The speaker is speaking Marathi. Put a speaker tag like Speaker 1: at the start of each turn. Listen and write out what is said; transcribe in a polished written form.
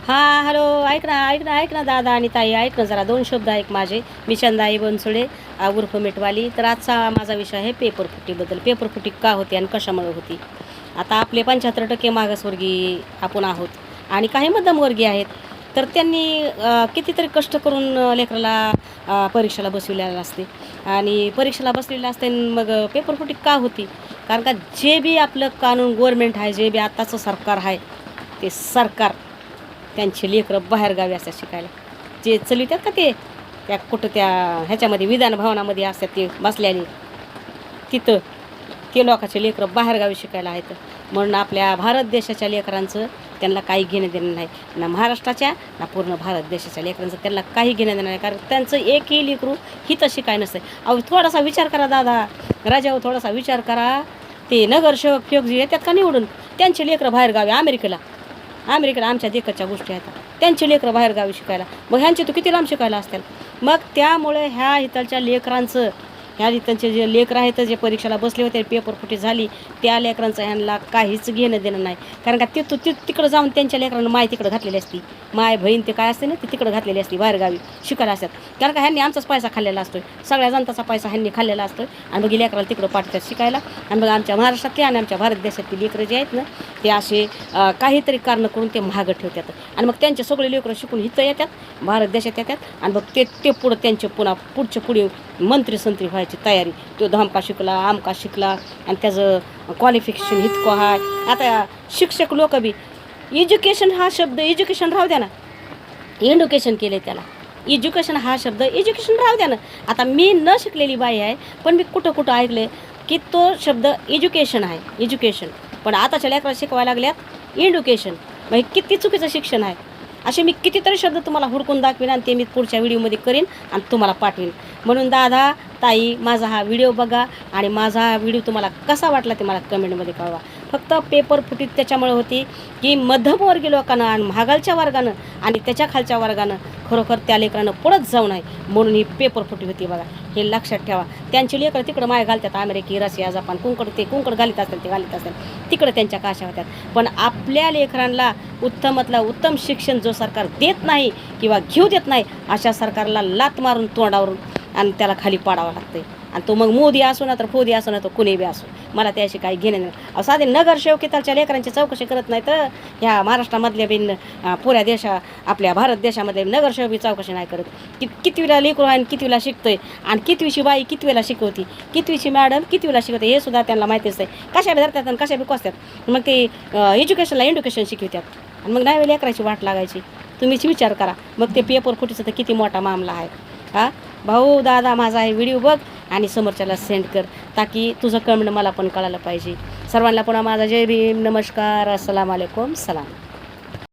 Speaker 1: हां, हॅलो. ऐक ना, ऐक ना, ऐक ना दादा आणि ताई, ऐक ना जरा 2 शब्द ऐक माझे. मी चंदाई बनसोडे उर्फ मिटवाली. तर आजचा माझा विषय आहे पेपरफुटीबद्दल. पेपरफुटी का होती आणि कशामुळे होती? आता आपले 75% मागासवर्गीय आपण आहोत आणि काही मध्यमवर्गीय आहेत. तर त्यांनी कितीतरी कष्ट करून लेकराला परीक्षेला बसविलेलं असते आणि परीक्षेला बसलेलं असते आणि मग पेपरफुटी का होती? कारण का जे बी आपलं कानून गव्हर्नमेंट आहे, जे बी आत्ताचं सरकार आहे, ते सरकार त्यांचे लेकरं बाहेरगावी असतात शिकायला. जे चलितात का ते त्या कुठं त्या ह्याच्यामध्ये विधान भवनामध्ये असतात ते बसलेले तिथं, ते लोकांचे लेकरं बाहेरगावी शिकायला आहेत. म्हणून आपल्या भारत देशाच्या लेकरांचं त्यांना काही घेणं देणं नाही. ना महाराष्ट्राच्या ना पूर्ण भारत देशाच्या लेकरांचं त्यांना काही घेणं देणं नाही. कारण त्यांचं एकही लेकरू हिथं शिकाय नसतं. अहो थोडासा विचार करा दादा, राजावर थोडासा विचार करा. ते नगरसेवक फेक जे येतात का निवडून, त्यांचे लेकरं बाहेरगावी अमेरिकेला आमच्या देखतच्या गोष्टी आहेत. त्यांचे लेकरं बाहेरगावी शिकायला, मग ह्यांचे तर किती लांब शिकायला असतील. मग त्यामुळे ह्या इथलच्या लेकरांचं, ह्या इथलचे जे लेकरं आहेत जे परीक्षेला बसले होते, पेपरफुटी झाली, त्या लेकरांचं ह्यांना काहीच घेणं देणं नाही. कारण का तिकडं जाऊन त्यांच्या लेकरांना माय तिकडं घातलेली असती. माय बहीण ते काय असते ना, ती तिकडं घातलेली असती बाहेरगावी शिकायला असतात. कारण का ह्यांनी आमचाच पैसा खाल्लेला असतोय, सगळ्या जनताचा पैसा ह्यांनी खाल्लेला असतोय आणि मग लेकराला तिकडं पाठवतात शिकायला. आणि मग आमच्या महाराष्ट्रातले आणि आमच्या भारत देशातली लेकरं जे आहेत ना, ते असे काहीतरी कारणं करून ते महागं ठेवतात आणि मग त्यांचे सगळे लेकरं शिकून इथं येतात, भारत देशात येतात आणि मग ते पुढं त्यांचे पुढे मंत्री संत्री व्हायची तयारी. तो धमका शिकला, आमका शिकला आणि त्याचं क्वालिफिकेशन इतकं आहे. आता शिक्षक लोक बी एज्युकेशन हा शब्द, एज्युकेशन राहू द्या ना, एड्युकेशन केले त्याला. एज्युकेशन हा शब्द एज्युकेशन राहू द्या ना. आता मी न शिकलेली बाई आहे, पण मी कुठं ऐकले की तो शब्द एज्युकेशन आहे, एज्युकेशन. पण आताच्या लेकराला शिकवायला लागल्यात एड्युकेशन. मग किती चुकीचं शिक्षण आहे. असे मी कितीतरी शब्द तुम्हाला हुडकून दाखवीन आणि ते मी पुढच्या व्हिडिओमध्ये करीन आणि तुम्हाला पाठवीन. म्हणून दादा ताई, माझा हा व्हिडिओ बघा आणि माझा हा व्हिडिओ तुम्हाला कसा वाटला ते मला कमेंटमध्ये कळवा. फक्त पेपर फुटीत त्याच्यामुळे होती की मध्यमवर्गीय लोकांना आणि महागालच्या वर्गानं आणि त्याच्या खालच्या वर्गानं खरोखर त्या लेकरानं पुढंच जाऊ नये म्हणून ही पेपर फुटी होती बघा. हे लक्षात ठेवा. त्यांची लेकरं तिकडं माय घालतात, अमेरिका, रशिया, जपान, कुंकड घालीत असतात, ते घालीत असतात तिकडं त्यांच्या काशा होत्यात. पण आपल्या लेकरांना उत्तमातला उत्तम शिक्षण जो सरकार देत नाही किंवा घेऊ देत नाही, अशा सरकारला लात मारून तोंडावरून आणि त्याला खाली पाडावं लागतं. आणि तो मग मोदी असो ना तर फोदी असो ना तर कुणी बी असो, मला त्याशी काही घेणं नाही. साधे नगरसेवक त्याच्या लेकरांची चौकशी करत नाही तर ह्या महाराष्ट्रामधल्या बिन पुऱ्या आपल्या भारत देशामधले नगरसेवक बी चौकशी नाही करत. कितवीला लेकरू आहे आणि कितवीला शिकतोय आणि कितवीची बाई कितवीला शिकवती, कितवीची मॅडम कितवीला शिकवते हे सुद्धा त्यांना माहितीच आहे. कशा बी धरतात आणि कशा बी कोसतात. मग ते एज्युकेशन शिकवतात आणि मग नाही लेकराची वाट लागायची. तुम्हीच विचार करा. मग ते पेपर फुटीचा तर किती मोठा मामला आहे. हा भाऊ दादा, माझा हे व्हिडिओ बघ आणि समोरच्याला सेंड कर, ताकी तुझं कमेंट मला पण कळायला पाहिजे. सर्वांना पुन्हा माझा जय भीम, नमस्कार, अस्सलाम वालेकुम, सलाम.